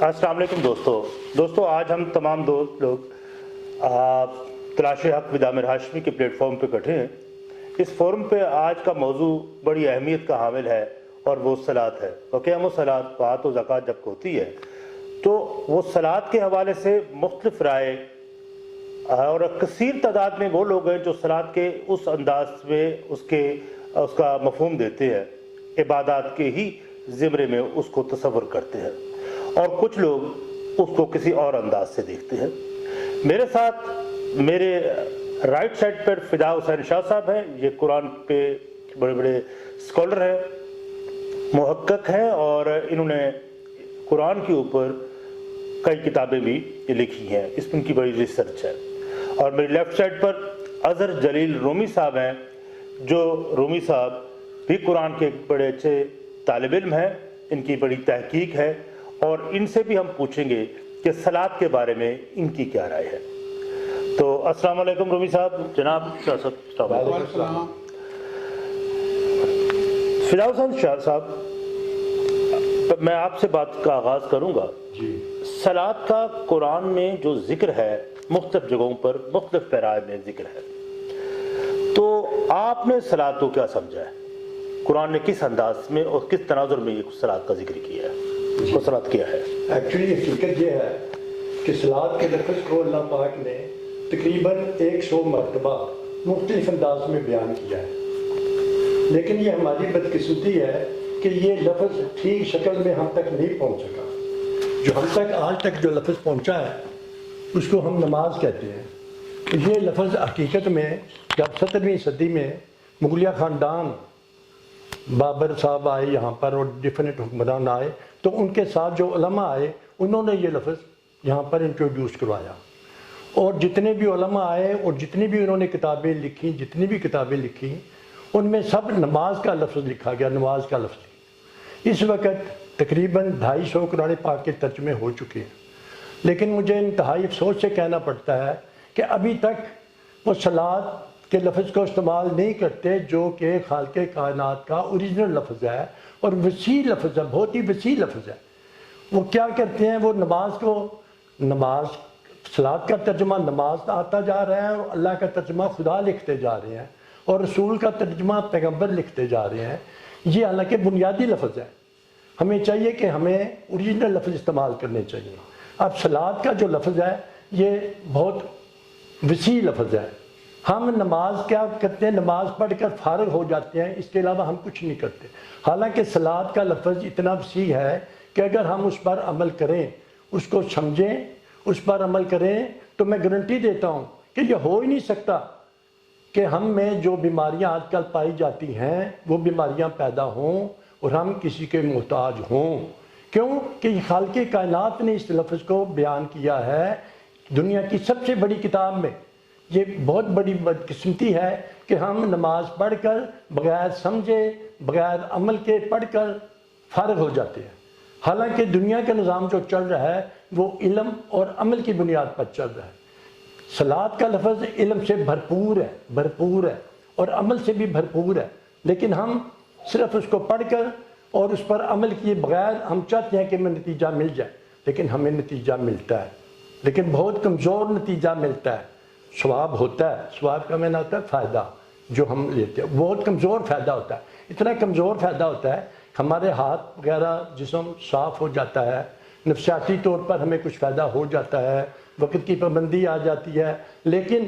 अस्सलाम वालेकुम दोस्तों आज हम तमाम दोस्त लोग तलाश हक विद आमिर हाशमी के प्लेटफॉर्म पे इकट्ठे हैं। इस फोरम पे आज का मौजू बड़ी अहमियत का हामिल है और वो सलात है। क़याम सलात बात और ज़कात जब होती है तो वो सलात के हवाले से मुख्तलिफ राय और कसीर तादाद में वो लोग हैं जो सलात के उस अंदाज में उसका मफहूम देते हैं, इबादत के ही ज़िम्रे में उसको तसव्वुर करते हैं, और कुछ लोग उसको किसी और अंदाज से देखते हैं। मेरे साथ मेरे राइट साइड पर फ़िदा हुसैन शाह साहब हैं। ये कुरान पे बड़े बड़े स्कॉलर हैं, मुहक्किक हैं, और इन्होंने कुरान के ऊपर कई किताबें भी लिखी हैं। इस पर इनकी बड़ी रिसर्च है। और मेरी लेफ़्ट साइड पर अज़हर जलील रूमी साहब हैं, जो रूमी साहब भी कुरान के बड़े अच्छे तालिब इल्म हैं, इनकी बड़ी तहकीक है, और इनसे भी हम पूछेंगे कि सलात के बारे में इनकी क्या राय है। तो अस्सलाम वालेकुम रूमी साहब, जनाब शाह साहब। फ़िदा हुसैन शाह साहब, मैं आपसे बात का आगाज़ करूँगा। सलात का कुरान में जो ज़िक्र है, मुख्तलिफ जगहों पर मुख्तलिफ पैराए में ज़िक्र है, तो आपने सलात को क्या समझा है? कुरान ने किस अंदाज में और किस तनाजुर में ये सलात का जिक्र किया है, को सलात किया है? एक्चुअली हकीकत ये है कि सलात के लफ्ज़ को अल्लाह पाक ने तकरीबन 100 मरतबा मुख्तलिफ अंदाज में बयान किया है, लेकिन ये हमारी बदकिस्मती है कि ये लफ्ज़ ठीक शक्ल में हम तक नहीं पहुँच सका। जो हम तक आज तक जो लफ्ज़ पहुँचा है उसको हम नमाज कहते हैं। ये लफ्ज़ हकीकत में जब 17वीं सदी में मुगलिया ख़ानदान बाबर साहब आए यहाँ पर और डिफरेंट हुक्मरान आए, तो उनके साथ जो उलमा आए उन्होंने ये लफ्ज़ यहाँ पर इंट्रोड्यूस करवाया, और जितने भी उलमा आए और जितनी भी उन्होंने किताबें लिखी उनमें सब नमाज का लफ्ज़ लिखा गया, नमाज का लफ्ज़। इस वक्त तकरीबन 250 कुरान पाक के तर्जुमे हो चुके हैं, लेकिन मुझे इंतहाई अफसोस से कहना पड़ता है कि अभी तक वो सलात के लफ्ज़ को इस्तेमाल नहीं करते, जो कि खालिक़े कायनात का ओरिजिनल लफ्ज़ है और वसी लफ्ज़ है, बहुत ही वसी लफ्ज़ है। वो क्या करते हैं, वो नमाज सलात का तर्जुमा नमाज आता जा रहा है, और अल्लाह का तर्जुमा खुदा लिखते जा रहे हैं, और रसूल का तर्जुमा पैगम्बर लिखते जा रहे हैं। ये हालांकि बुनियादी लफ्ज़ है, हमें चाहिए कि हमें ओरिजिनल लफ्ज़ इस्तेमाल करने चाहिए। अब सलात का जो लफ्ज़ है ये बहुत वसी लफ्ज़ है। हम नमाज क्या करते हैं, नमाज पढ़कर फारग हो जाते हैं, इसके अलावा हम कुछ नहीं करते। हालांकि सलात का लफ्ज़ इतना वसी है कि अगर हम उस पर अमल करें, उसको समझें, उस पर अमल करें, तो मैं गारंटी देता हूँ कि ये हो ही नहीं सकता कि हम में जो बीमारियाँ आजकल पाई जाती हैं वो बीमारियाँ पैदा हों और हम किसी के मोहताज हों। क्यों कि खालिक़े कायनात ने इस लफ्ज़ को बयान किया है दुनिया की सबसे बड़ी किताब में। ये बहुत बड़ी बदकिस्मती है कि हम नमाज पढ़कर बग़ैर समझे, बग़ैर अमल के पढ़कर फारग हो जाते हैं। हालांकि दुनिया का निज़ाम जो चल रहा है वो इल्म और अमल की बुनियाद पर चल रहा है। सलात का लफ्ज़ इल्म से भरपूर है और अमल से भी भरपूर है, लेकिन हम सिर्फ़ उसको पढ़कर और उस पर अमल किए बग़ैर हम चाहते हैं कि हमें नतीजा मिल जाए, लेकिन हमें नतीजा मिलता है, लेकिन बहुत कमज़ोर नतीजा मिलता है। सवाब होता है, सवाब का मैंने होता है फ़ायदा जो हम लेते हैं, बहुत कमज़ोर फ़ायदा होता है। इतना कमज़ोर फ़ायदा होता है हमारे हाथ वगैरह जिस्म साफ़ हो जाता है, नफसियाती तौर पर हमें कुछ फ़ायदा हो जाता है, वक़्त की पाबंदी आ जाती है, लेकिन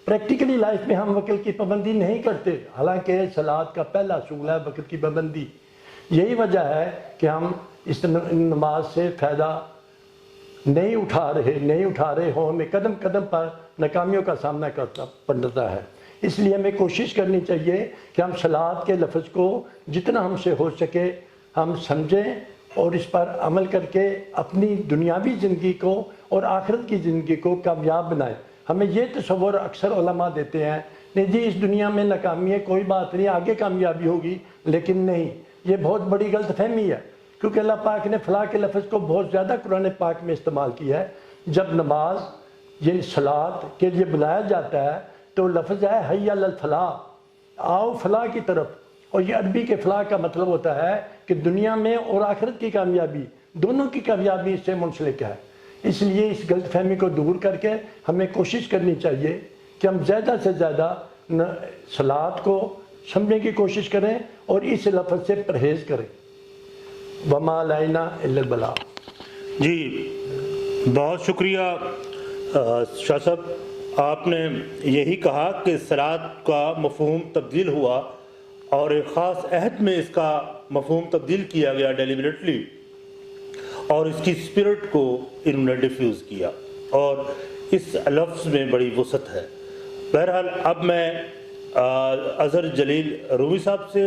प्रैक्टिकली लाइफ में हम वक़्त की पाबंदी नहीं करते। हालांकि सलात का पहला असूल है वक़्त की पाबंदी। यही वजह है कि हम इस नमाज से फ़ायदा नहीं उठा रहे हो, हमें कदम कदम पर नाकामियों का सामना करना पड़ता है। इसलिए हमें कोशिश करनी चाहिए कि हम सलात के लफ्ज़ को जितना हमसे हो सके हम समझें और इस पर अमल करके अपनी दुनियावी ज़िंदगी को और आखिरत की ज़िंदगी को कामयाब बनाएं। हमें ये तसव्वुर अक्सर उलमा देते हैं, नहीं जी इस दुनिया में नाकामी है, कोई बात नहीं, आगे कामयाबी होगी, लेकिन नहीं, ये बहुत बड़ी गलतफहमी है, क्योंकि अल्लाह पाक ने फलाह के लफ्ज़ को बहुत ज़्यादा कुरान पाक में इस्तेमाल किया है। जब नमाज ये सलात के लिए बुलाया जाता है तो लफ्ज़ है हय्या अलल फलाह, आओ फलाह की तरफ, और ये अरबी के फलाह का मतलब होता है कि दुनिया में और आखिरत की कामयाबी दोनों की कामयाबी इससे मुंसलिक है। इसलिए इस गलत फहमी को दूर करके हमें कोशिश करनी चाहिए कि हम ज़्यादा से ज़्यादा सलात को समझने की कोशिश करें और इस लफ्ज़ से परहेज़ करें। वमा अलैना इल्लल बलाग। जी बहुत शुक्रिया शाह साहब, आपने यही कहा कि सलात का मफ़हूम तब्दील हुआ और एक ख़ास अहद में इसका मफ़हूम तब्दील किया गया डेलिबरेटली, और इसकी स्पिरिट को इन्होंने डिफ्यूज़ किया और इस लफ्ज़ में बड़ी वसअत है। बहरहाल अब मैं अज़हर जलील रूमी साहब से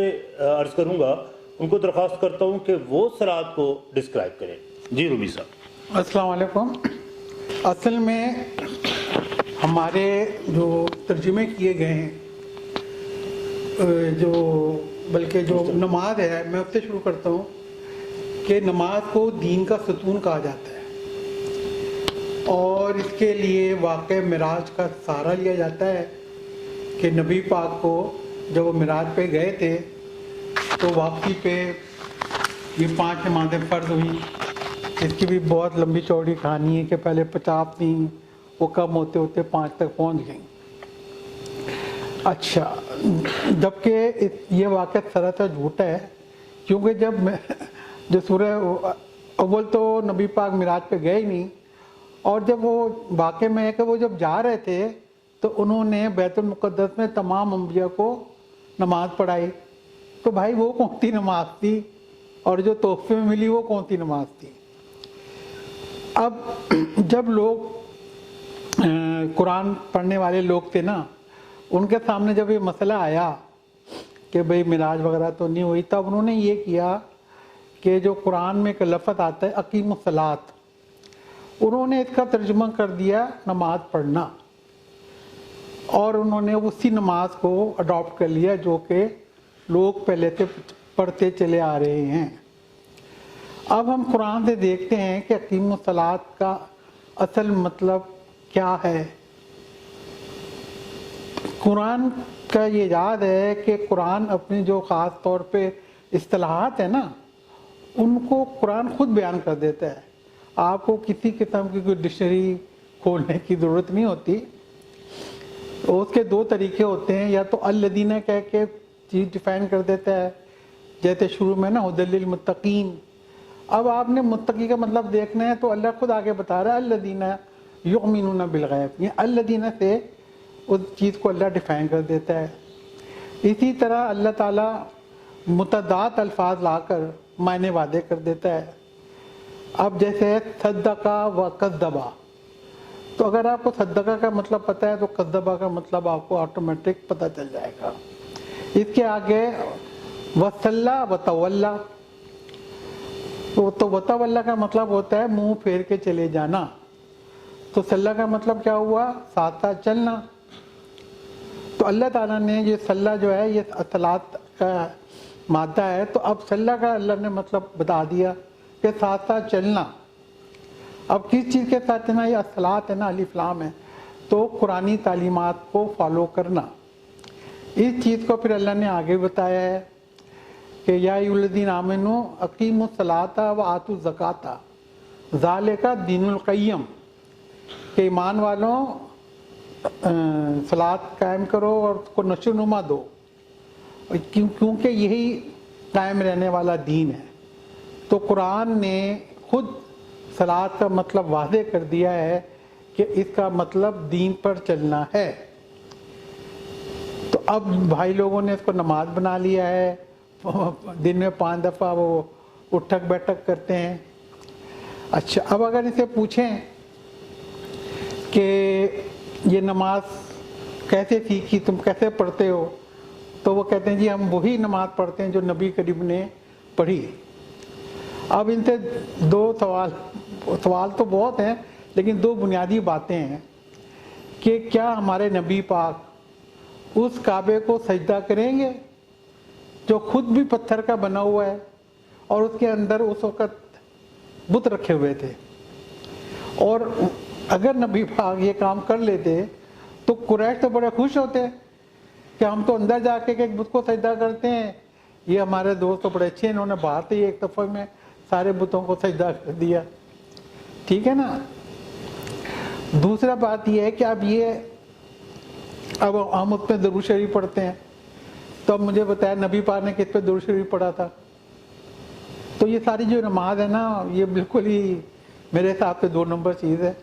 अर्ज़ करूँगा, उनको दरख्वास्त करता हूँ कि वो सलात को डिस्क्राइब करें। जी रूमी साहब। अस्सलाम वालेकुम। असल में हमारे जो तर्जुमे किए गए हैं, जो बल्कि जो नमाज है, मैं उससे शुरू करता हूँ कि नमाज को दीन का सतून कहा जाता है और इसके लिए वाक़े मिराज का सहारा लिया जाता है कि नबी पाक को जब वो मिराज पे गए थे तो वापसी पे ये 5 नमाज़ें फ़र्ज़ हुई। इसकी भी बहुत लंबी चौड़ी कहानी है कि पहले 50 थी, वो कम होते होते 5 तक पहुंच गई। अच्छा, जबकि ये वाक़या सरासर झूठा है, क्योंकि जब जो सूरह अव्वल तो नबी पाक मिराज पे गए ही नहीं, और जब वो वाक़े में है कि वो जब जा रहे थे तो उन्होंने बैतुल मुक़द्दस में तमाम अंबिया को नमाज़ पढ़ाई। तो भाई वो कौन सी नमाज थी और जो तोहफे में मिली वो कौन सी नमाज थी? अब जब लोग कुरान पढ़ने वाले लोग थे ना, उनके सामने जब ये मसला आया कि भाई मिराज वगैरह तो नहीं हुई, तब उन्होंने ये किया कि जो कुरान में एक लफ्ज़ आता है अकीमुस सलात, उन्होंने इसका तर्जुमा कर दिया नमाज पढ़ना, और उन्होंने उसी नमाज को अडॉप्ट कर लिया जो कि लोग पहले से पढ़ते चले आ रहे हैं। अब हम कुरान से देखते हैं कि अकीमुस सलात का असल मतलब क्या है। कुरान का ये याद है कि कुरान अपनी जो ख़ास तौर पे इस्तिलाहात है ना, उनको कुरान खुद बयान कर देता है। आपको किसी किस्म की कोई डिक्शनरी खोलने की ज़रूरत नहीं होती। उसके 2 तरीके होते हैं, या तो अल्लदीना कह के चीज़ डिफाइन कर देता है, जैसे शुरू में ना हुदल लिल मुत्तकीन। अब आपने मुत्तकी का मतलब देखना है तो अल्लाह खुद आगे बता रहा है अल्लदीना युमिनूना बिल गैब, ये अल्लदीना से उस चीज़ को अल्लाह डिफाइन कर देता है। इसी तरह अल्लाह ताला मुतदाद अल्फाज लाकर मायने वादे कर देता है। अब जैसे सद्दका व कज़्ज़बा, तो अगर आपको सद्दका का मतलब पता है तो कज़्ज़बा का मतलब आपको ऑटोमेटिक पता चल जाएगा। इसके आगे वसल्ला व तवल्ला, तो वतवल्ला का मतलब होता है मुंह फेर के चले जाना। तो सल्ला का मतलब क्या हुआ? साथ साथ चलना। तो अल्लाह ताला ने ये सल्ला जो है ये सलात का मादा है, तो अब सल्ला का अल्लाह ने मतलब बता दिया कि साथ साथ चलना। अब किस चीज़ के साथ चलना? ये सलात है ना, अलिफ लाम है, तो कुरानी तालीमात को फॉलो करना। इस चीज़ को फिर अल्लाह ने आगे बताया है कि या अय्युहल्लज़ीना आमनू अकीमुस सलाता व आतुज़ ज़काता ज़ालिका दीनुल क़य्यम, कि ईमान वालों सलात कायम करो और उसको नशोनुमा दो, क्योंकि यही कायम रहने वाला दीन है। तो कुरान ने खुद सलात का मतलब वाज़े कर दिया है कि इसका मतलब दीन पर चलना है। तो अब भाई लोगों ने इसको नमाज बना लिया है, दिन में 5 दफ़ा वो उठक बैठक करते हैं। अच्छा, अब अगर इसे पूछें कि ये नमाज कैसे सीखी, तुम कैसे पढ़ते हो, तो वो कहते हैं जी हम वही नमाज पढ़ते हैं जो नबी करीम ने पढ़ी। अब इनसे 2 सवाल तो बहुत हैं, लेकिन 2 बुनियादी बातें हैं कि क्या हमारे नबी पाक उस काबे को सजदा करेंगे जो खुद भी पत्थर का बना हुआ है और उसके अंदर उस वक़्त बुत रखे हुए थे? और अगर नबी पाक ये काम कर लेते तो कुरैश तो बड़े खुश होते कि हम तो अंदर जाके एक बुत को सजदा करते हैं, ये हमारे दोस्त तो बड़े अच्छे हैं, इन्होंने बाहर से एक दफ़े में सारे बुतों को सजदा कर दिया, ठीक है ना। दूसरा बात यह है कि अब हम उस पर दरूद शरीफ पढ़ते हैं, तो अब मुझे बताया नबी पाक ने किस पे दरूद शरीफ पढ़ा था। तो ये सारी जो नमाज है ना, ये बिल्कुल ही मेरे हिसाब से 2 नंबर चीज़ है।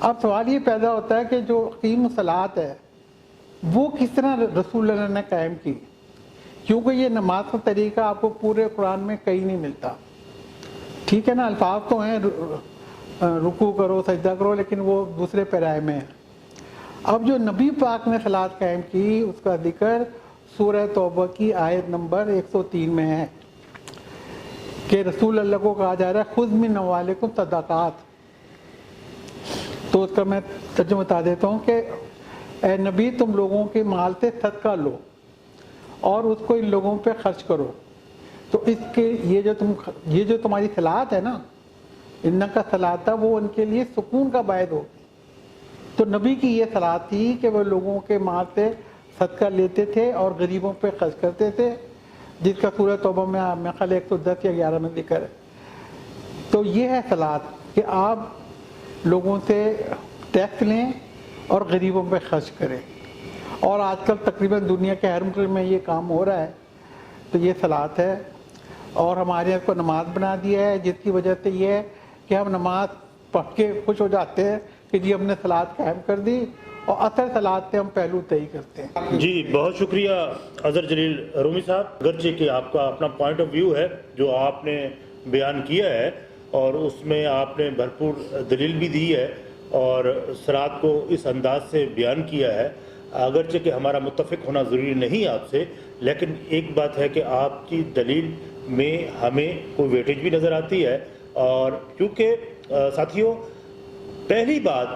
अब सवाल ये पैदा होता है कि जो अकीम सलात है वो किस तरह रसूल अल्लाह ने कायम की, क्योंकि ये नमाज का तरीका आपको पूरे कुरान में कहीं नहीं मिलता, ठीक है ना। अल्फाज तो हैं रुकू करो सजदा करो, लेकिन वो दूसरे पैराए में है। अब जो नबी पाक ने सलात कायम की उसका जिक्र सूरह तौबा की आयत नंबर 103 में है कि रसूल अल्लाह को कहा जा रहा है खुद मिन अम्वालिकुम सदक़ात। तो उसका मैं तर्जुमा बता देता हूँ कि ए नबी तुम लोगों के माल से सदका लो और उसको इन लोगों पे खर्च करो। तो इसके ये जो तुम्हारी सलात है ना, इन्ना का सलात था, वो उनके लिए सुकून का बायद हो। तो नबी की ये सलात थी कि वो लोगों के माल से सदका लेते थे और गरीबों पे खर्च करते थे, जिसका सूरह तौबा में मेरे ख्याल 110 या 11 में जिक्र है। तो ये है सलात कि आप लोगों से टैक्स लें और गरीबों पे खर्च करें, और आजकल तकरीबन दुनिया के हर मुल्क में ये काम हो रहा है। तो ये सलात है, और हमारे यहाँ को नमाज बना दिया है, जिसकी वजह से ये है कि हम नमाज पढ़ के खुश हो जाते हैं कि जी हमने सलात कायम कर दी, और असर सलात से हम पहलू तय करते हैं। जी बहुत शुक्रिया अजहर जलील रूमी साहब, गर्जे कि आपका अपना पॉइंट ऑफ व्यू है जो आपने बयान किया है, और उसमें आपने भरपूर दलील भी दी है और सलात को इस अंदाज से बयान किया है। अगरचे कि हमारा मुत्तफिक होना ज़रूरी नहीं आपसे, लेकिन एक बात है कि आपकी दलील में हमें कोई वेटेज भी नज़र आती है। और क्योंकि साथियों, पहली बात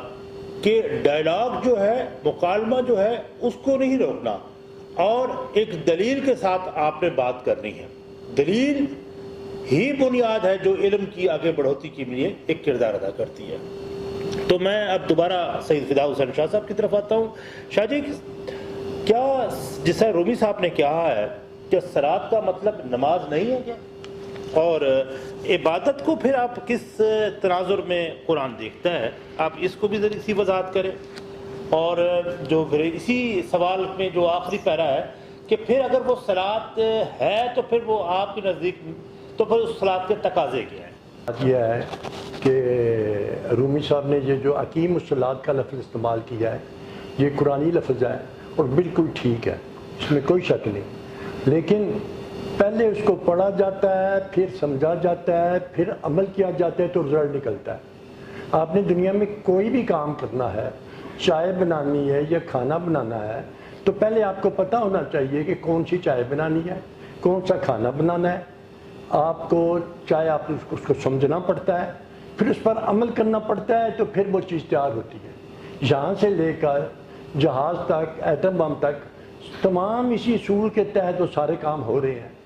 कि डायलॉग जो है, मुकालमा जो है, उसको नहीं रोकना, और एक दलील के साथ आपने बात करनी है। दलील ही बुनियाद है जो इल्म की आगे बढ़ोतरी के लिए एक किरदार अदा करती है। तो मैं अब दोबारा सईद फिदा हुसैन शाह साहब की तरफ आता हूँ। शाह जी, क्या जिसे रूमी साहब ने कहा है कि सलात का मतलब नमाज नहीं है क्या, और इबादत को फिर आप किस तनाजुर में कुरान देखता है, आप इसको भी जरा सी वजाहत करें। और जो फिर इसी सवाल में जो आखिरी पैरा है कि फिर अगर वो सलात है तो फिर वो आपके नज़दीक तो फिर उस सलात के तकाजे क्या है? बात यह है कि रूमी साहब ने ये जो अकीम सलात का लफ्ज़ इस्तेमाल किया है, ये कुरानी लफ्ज़ है और बिल्कुल ठीक है, इसमें कोई शक नहीं। लेकिन पहले उसको पढ़ा जाता है, फिर समझा जाता है, फिर अमल किया जाता है तो रिजल्ट निकलता है। आपने दुनिया में कोई भी काम करना है, चाय बनानी है या खाना बनाना है, तो पहले आपको पता होना चाहिए कि कौन सी चाय बनानी है, कौन सा खाना बनाना है। आपको चाहे आप उसको समझना पड़ता है, फिर उस पर अमल करना पड़ता है, तो फिर वो चीज़ तैयार होती है। यहाँ से लेकर जहाज़ तक, एटम बम तक, तमाम इसी असूल के तहत वो सारे काम हो रहे हैं।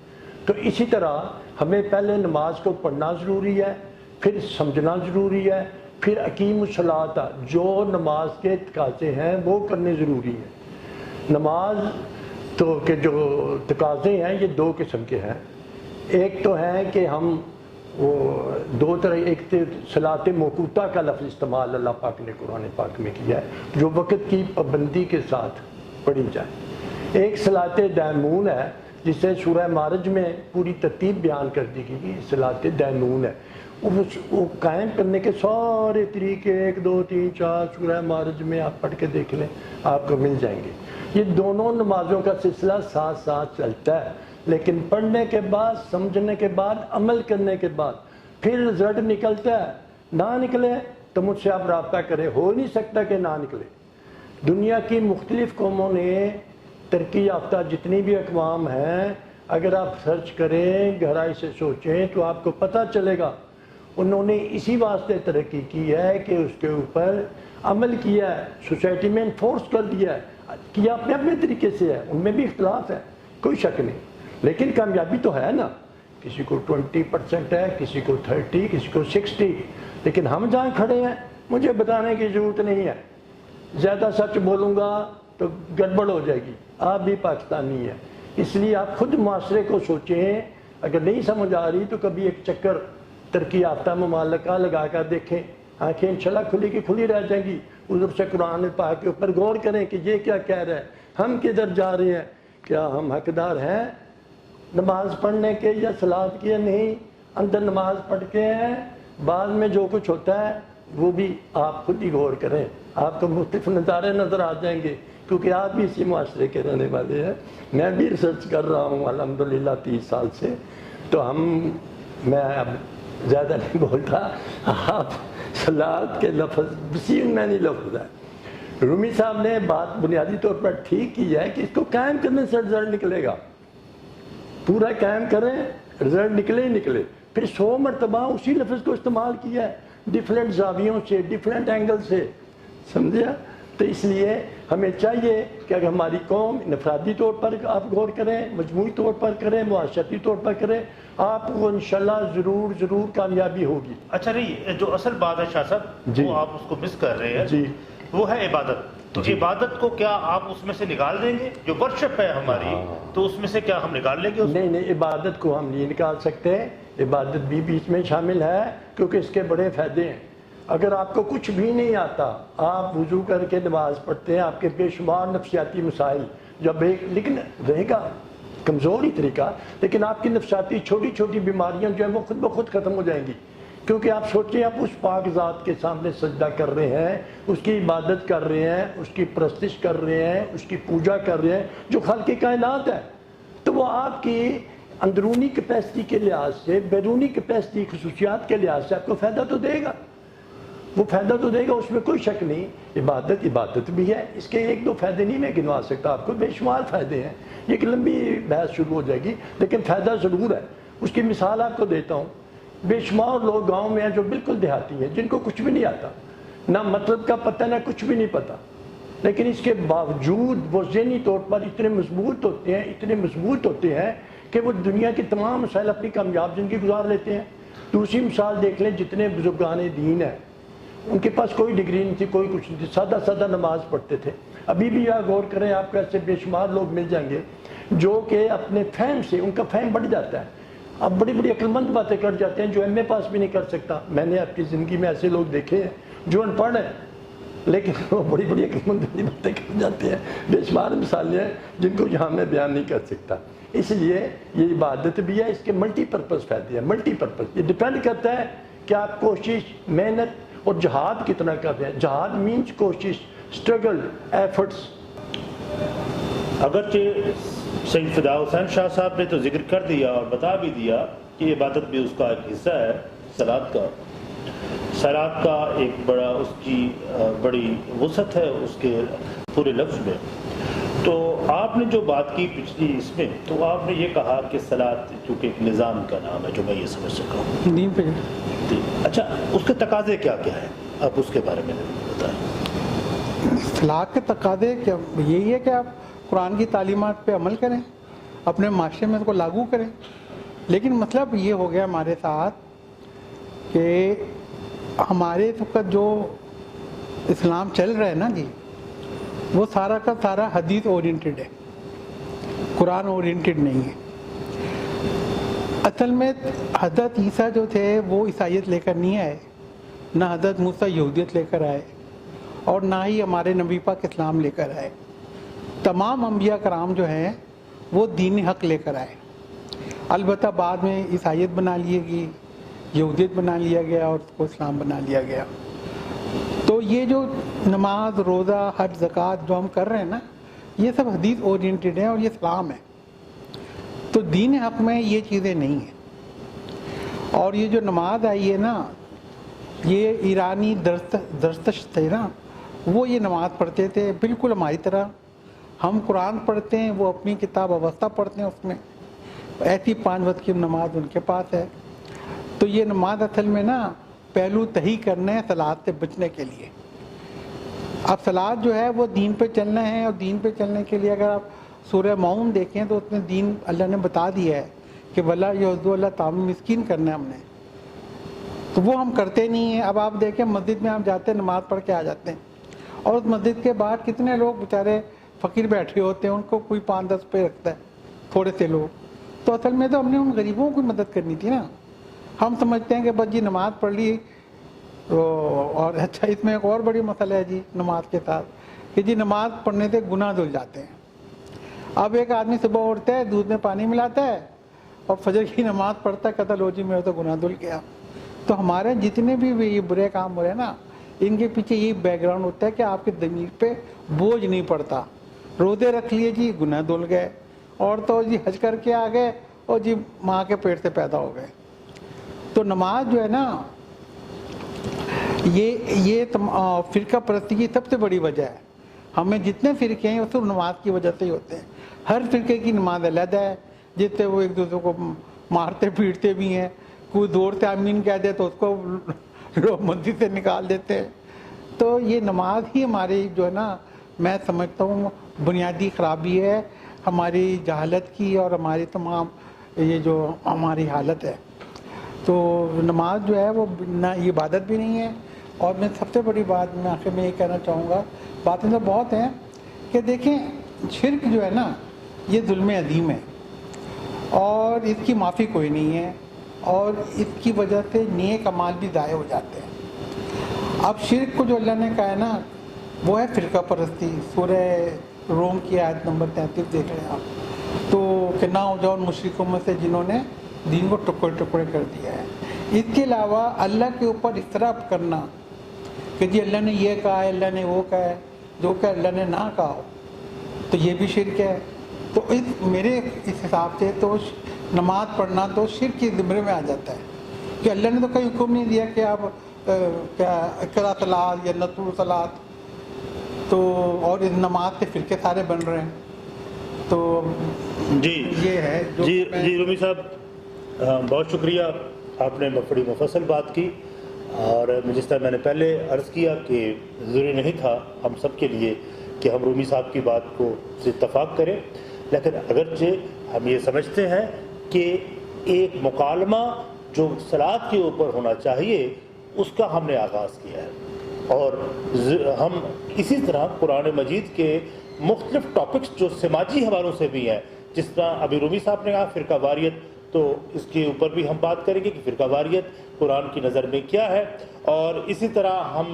तो इसी तरह हमें पहले नमाज को पढ़ना ज़रूरी है, फिर समझना ज़रूरी है, फिर अकीम सलात जो नमाज के तकाज़े हैं वो करने ज़रूरी है। नमाज तो के जो तकाज़े हैं ये 2 किस्म के हैं। एक तो है कि हम वो 2 तरह, एक तो सलात मौकूता का लफ्ज़ इस्तेमाल अल्लाह पाक ने कुरान पाक में किया है, जो वक़्त की पाबंदी के साथ पढ़ी जाए। एक सलात दैमून है, जिसे सूरह मारज में पूरी तरतीब बयान कर दी गई। सलात दैमून है, वो कायम करने के सारे तरीके 1 2 3 4 सूरह मारज में आप पढ़ के देख लें, आपको मिल जाएंगे। ये दोनों नमाजों का सिलसिला साथ साथ चलता है, लेकिन पढ़ने के बाद, समझने के बाद, अमल करने के बाद फिर रिजल्ट निकलता है। ना निकले तो मुझसे आप रब्ता करें, हो नहीं सकता कि ना निकले। दुनिया की मुख्तलिफ कौमों ने, तरक्की याफ्ता जितनी भी अक़वाम हैं, अगर आप सर्च करें, गहराई से सोचें, तो आपको पता चलेगा उन्होंने इसी वास्ते तरक्की की है कि उसके ऊपर अमल किया है, सोसाइटी में इन्फोर्स कर दिया है, किया अपने अपने तरीके से है। उनमें भी इख्तलाफ है, कोई शक नहीं, लेकिन कामयाबी तो है ना। किसी को 20% है, किसी को 30, किसी को 60, लेकिन हम जहाँ खड़े हैं मुझे बताने की ज़रूरत नहीं है। ज़्यादा सच बोलूँगा तो गड़बड़ हो जाएगी। आप भी पाकिस्तानी हैं, इसलिए आप खुद माशरे को सोचें, اگر نہیں سمجھ آ رہی تو کبھی ایک چکر ترقی یافتہ ممالکہ لگا کر دیکھیں، آنکھیں انشاءاللہ کھلی کی کھلی رہ جائیں گی، ادھر سے قرآن پاک کے اوپر غور کریں کہ یہ کیا کہہ رہا ہے، ہم کدھر جا رہے ہیں، کیا ہم حقدار ہیں نماز پڑھنے کے یا صلات کے یا نہیں، اندر نماز پڑھ کے ہیں، بعد میں جو کچھ ہوتا ہے وہ بھی آپ خود ہی غور کریں، آپ کو مختلف نظارے نظر آ جائیں گے، کیونکہ آپ بھی اسی معاشرے کے رہنے والے ہیں، میں بھی ریسرچ کر رہا ہوں الحمدللہ 30 سال سے، تو میں اب زیادہ نہیں بولتا، آپ صلات کے لفظ بسیم میں نہیں لفظ ہے۔ رومی صاحب نے بات بنیادی طور پر ٹھیک کی ہے کہ اس کو قائم کرنے سے رزلٹ نکلے گا، پورا قائم کریں رزلٹ نکلے ہی نکلے، پھر 100 مرتبہ اسی لفظ کو استعمال کیا ہے ڈیفرنٹ زاویوں سے، ڈیفرنٹ اینگل سے، سمجھا؟ تو اس لیے ہمیں چاہیے کہ اگر ہماری قوم انفرادی طور پر آپ غور کریں، مجموعی طور پر کریں، معاشرتی طور پر کریں، آپ کو انشاءاللہ ضرور کامیابی ہوگی۔ اچھا نہیں، جو اصل بات ہے شاہ صاحب جی، وہ آپ اس کو مس کر رہے ہیں، جی، وہ ہے عبادت۔ تو عبادت کو کیا آپ اس میں سے نکال دیں گے؟ جو ورشپ ہے ہماری تو اس میں سے کیا ہم نکال لیں گے؟ نہیں، عبادت کو ہم نہیں نکال سکتے، عبادت بھی بیچ میں شامل ہے، کیونکہ اس کے بڑے فائدے ہیں۔ اگر آپ کو کچھ بھی نہیں آتا، آپ وضو کر کے نماز پڑھتے ہیں، آپ کے بے شمار نفسیاتی مسائل جب لیکن رہے گا کمزور ہی طریقہ، لیکن آپ کی نفسیاتی چھوٹی چھوٹی بیماریاں جو ہیں وہ خود بخود ختم ہو جائیں گی، کیونکہ آپ سوچیں آپ اس پاک ذات کے سامنے سجدہ کر رہے ہیں، اس کی عبادت کر رہے ہیں، اس کی پرستش کر رہے ہیں، اس کی پوجا کر رہے ہیں جو خالق کائنات ہے، تو وہ آپ کی اندرونی کیپیسٹی کے لحاظ سے، بیرونی کیپیسٹی خصوصیات کے لحاظ سے آپ کو فائدہ تو دے گا، وہ فائدہ تو دے گا، اس میں کوئی شک نہیں۔ عبادت بھی ہے، اس کے ایک دو فائدے نہیں میں گنوا سکتا آپ کو، بے شمار فائدے ہیں، یہ ایک لمبی بحث شروع ہو جائے گی، لیکن فائدہ ضرور ہے۔ اس کی مثال آپ کو دیتا ہوں، بے شمار لوگ گاؤں میں ہیں جو بالکل دیہاتی ہیں، جن کو کچھ بھی نہیں آتا، نہ مطلب کا پتہ نہ کچھ بھی نہیں پتہ، لیکن اس کے باوجود وہ ذہنی طور پر اتنے مضبوط ہوتے ہیں کہ وہ دنیا کی تمام مسائل اپنی کامیاب زندگی گزار لیتے ہیں۔ دوسری مثال دیکھ لیں، جتنے بزرگان دین ہیں ان کے پاس کوئی ڈگری نہیں تھی، کوئی کچھ نہیں تھی، سادہ نماز پڑھتے تھے۔ ابھی بھی آپ غور کریں، آپ کو ایسے بے شمار لوگ مل جائیں گے جو کہ اپنے فہم سے، ان کا فہم بڑھ جاتا ہے، اب بڑی عقل مند باتیں کر جاتے ہیں جو ایم اے پاس بھی نہیں کر سکتا۔ میں نے اپنی زندگی میں ایسے لوگ دیکھے ہیں جو ان پڑھ ہیں لیکن وہ بڑی عقل مند باتیں کر جاتے ہیں، بے شمار مثالیں ہیں جن کو یہاں میں بیان نہیں کر سکتا۔ اس لیے یہ عبادت بھی ہے، اس کے ملٹی پرپز فائدے ہیں، ملٹی پرپز۔ یہ ڈیپینڈ کرتا ہے کہ آپ کوشش، محنت اور جہاد کتنا کر رہے ہیں۔ جہاد مینس کوشش، اسٹرگل، ایفرٹس۔ اگرچہ سید فدا حسین شاہ صاحب نے تو ذکر کر دیا اور بتا بھی دیا کہ عبادت بھی اس کا ایک حصہ ہے، صلات کا ایک بڑا، اس کی بڑی وسعت ہے اس کے پورے لفظ میں۔ تو آپ نے جو بات کی پچھلی اس میں، تو آپ نے یہ کہا کہ صلات چونکہ ایک نظام کا نام ہے، جو میں یہ سمجھ سکا ہوں دین پہ۔ اچھا، اس کے تقاضے کیا کیا ہیں، آپ اس کے بارے میں بتائیں۔ صلات کے تقاضے کیا؟ یہی ہے کہ آپ قرآن کی تعلیمات پہ عمل کریں، اپنے معاشرے میں اس کو لاگو کریں، لیکن مطلب یہ ہو گیا ہمارے ساتھ کہ ہمارے وقت جو اسلام چل رہا ہے نا جی، وہ سارا کا سارا حدیث اورینٹڈ ہے، قرآن اورینٹڈ نہیں ہے۔ اصل میں حضرت عیسیٰ جو تھے وہ عیسائیت لے کر نہیں آئے، نہ حضرت موسیٰ یہودیت لے کر آئے، اور نہ ہی ہمارے نبی پاک اسلام لے کر آئے۔ تمام انبیاء کرام جو ہیں وہ دین حق لے کر آئے، البتہ بعد میں عیسائیت بنا لی گئی، یہودیت بنا لیا گیا اور اس کو اسلام بنا لیا گیا۔ تو یہ جو نماز، روزہ، حج، زکوٰۃ جو ہم کر رہے ہیں نا، یہ سب حدیث اورینٹڈ ہیں اور یہ اسلام ہے۔ تو دین حق میں یہ چیزیں نہیں ہیں۔ اور یہ جو نماز آئی ہے نا، یہ ایرانی درستش تھے نا، وہ یہ نماز پڑھتے تھے بالکل ہماری طرح۔ ہم قرآن پڑھتے ہیں، وہ اپنی کتاب اوسطہ پڑھتے ہیں، اس میں ایسی 5 وقت کی نماز ان کے پاس ہے۔ تو یہ نماز اصل میں نا پہلو تہی کرنا ہے صلات سے بچنے کے لیے۔ اب صلات جو ہے وہ دین پہ چلنا ہے، اور دین پہ چلنے کے لیے اگر آپ سورہ معون دیکھیں تو اس میں دین اللہ نے بتا دیا ہے کہ ولا یعذ اللہ تعاون مسکین کرنا ہے ہم نے، تو وہ ہم کرتے نہیں ہیں۔ اب آپ دیکھیں مسجد میں ہم جاتے ہیں، نماز پڑھ کے آ جاتے ہیں، اور اس مسجد کے باہر کتنے لوگ بیچارے فقیر بیٹھے ہوتے ہیں، ان کو کوئی 5-10 روپے رکھتا ہے، تھوڑے سے لوگ، तो असल में तो हमने उन गरीबों की मदद करनी थी ना। हम समझते हैं कि बस जी नमाज पढ़ ली और अच्छा, इसमें एक और बड़ी मसला है जी नमाज के साथ कि जी नमाज पढ़ने से गुनाह धुल जाते हैं। अब एक आदमी सुबह उठता है, दूध में पानी मिलाता है और फजर की नमाज पढ़ता है, कहता लो जी मेरा तो गुनाह धुल गया। तो हमारे जितने भी ये बुरे काम हो रहे हैं ना, इनके पीछे ये बैकग्राउंड होता है कि आपके ज़मीर पे बोझ नहीं पड़ता। रोज़े रख लिए जी, गुनाह धुल गए, और तो जी हज करके आ गए और जी माँ के पेट से पैदा हो गए। तो नमाज जो है ना, ये फ़िरका परस्ती की सबसे बड़ी वजह है। हमें जितने फ़िरके हैं वो सिर्फ नमाज की वजह से ही होते हैं। हर फ़िरके की नमाज अलग है, जिससे वो एक दूसरे को मारते पीटते भी हैं। कोई जोर से आमीन कह दे तो उसको लोग मस्जिद से निकाल देते हैं। तो ये नमाज ही हमारी जो है ना, मैं समझता हूँ बुनियादी ख़राबी है हमारी जहालत की और हमारी तमाम ये जो हमारी हालत है। तो नमाज जो है वो ना ये इबादत भी नहीं है। और मैं सबसे बड़ी बात मैं आखिर में ये कहना चाहूँगा, बातें तो बहुत हैं कि देखें शिर्क जो है ना, ये जुल्म अज़ीम है और इसकी माफ़ी कोई नहीं है, और इसकी वजह से नेक अमाल भी ज़ाय हो जाते हैं। अब शिर्क को जो अल्लाह ने कहा है ना, वो है फ़िरका परस्ती। सूरह रोम की आयत नंबर 33 देख रहे हैं आप। तो कि ना हो जाओ उन मुशरिकों में से जिन्होंने दीन को टुकड़े टुकड़े कर दिया है। इसके अलावा अल्लाह के ऊपर इसराफ करना कि जी अल्लाह ने ये कहा है, अल्लाह ने वो कहा है, जो कि अल्लाह ने ना कहा हो, तो ये भी शिर्क है। तो मेरे इस हिसाब से तो नमाज पढ़ना तो शिर्क के ज़िम्मे में आ जाता है कि अल्लाह ने तो कहीं हुक्म नहीं दिया कि आप क्या इकरा सलात या नतुल सलात, तो और इस नमाज के फ़िरके सारे बन रहे हैं। तो जी ये है जो जी रूमी साहब, बहुत शुक्रिया, आपने बड़ी मुफस्सल बात की। और जिस तरह मैंने पहले अर्ज़ किया कि ज़रूरी नहीं था हम सब के लिए कि हम रूमी साहब की बात को से इत्तफ़ाक़ करें, लेकिन अगरचे हम ये समझते हैं कि एक मुकालमा जो सलात के ऊपर होना चाहिए उसका हमने आगाज़ किया है। और हम इसी तरह कुरान मजीद के मुख्तलिफ टॉपिक्स जो समाजी हवालों से भी हैं, जिस तरह अभी रूमी साहब ने कहा फ़िरका वारियत, तो इसके ऊपर भी हम बात करेंगे कि फ़िरका वारियत कुरान की नज़र में क्या है। और इसी तरह हम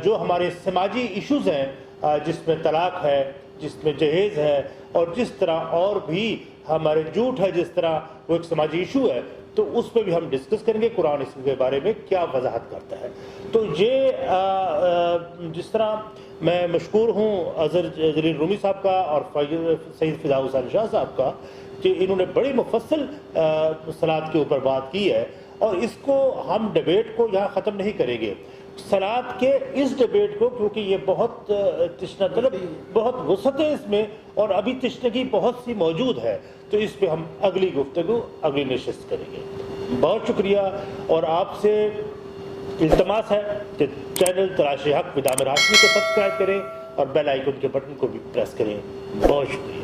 जो हमारे समाजी इश्यूज़ हैं, जिसमें तलाक है, जिसमें जहेज़ है, और जिस तरह और भी हमारे झूठ है, जिस तरह वो एक समाजी इशू है, तो उस पर भी हम डिस्कस करेंगे कुरान इसके बारे में क्या वजाहत करता है। तो ये जिस तरह मैं मशकूर हूँ अज़हर जलील रूमी साहब का और सईद फ़िदा हुसैन शाह साहब का कि इन्होंने बड़ी मुफस्सल सलात के ऊपर बात की है, और इसको हम डिबेट को यहाँ ख़त्म नहीं करेंगे। सलात के इस डिबेट को, क्योंकि ये बहुत तशना तलब, बहुत वसअत है इसमें, और अभी तशनगी बहुत सी मौजूद है, तो इस पर हम अगली गुफ्तगू अगली नशिस्त करेंगे। बहुत शुक्रिया, और आपसे इल्तमास है कि चैनल तलाश हक विद आमिर हाशमी को सब्सक्राइब करें और बेल आइकन के बटन को भी प्रेस करें। बहुत शुक्रिया।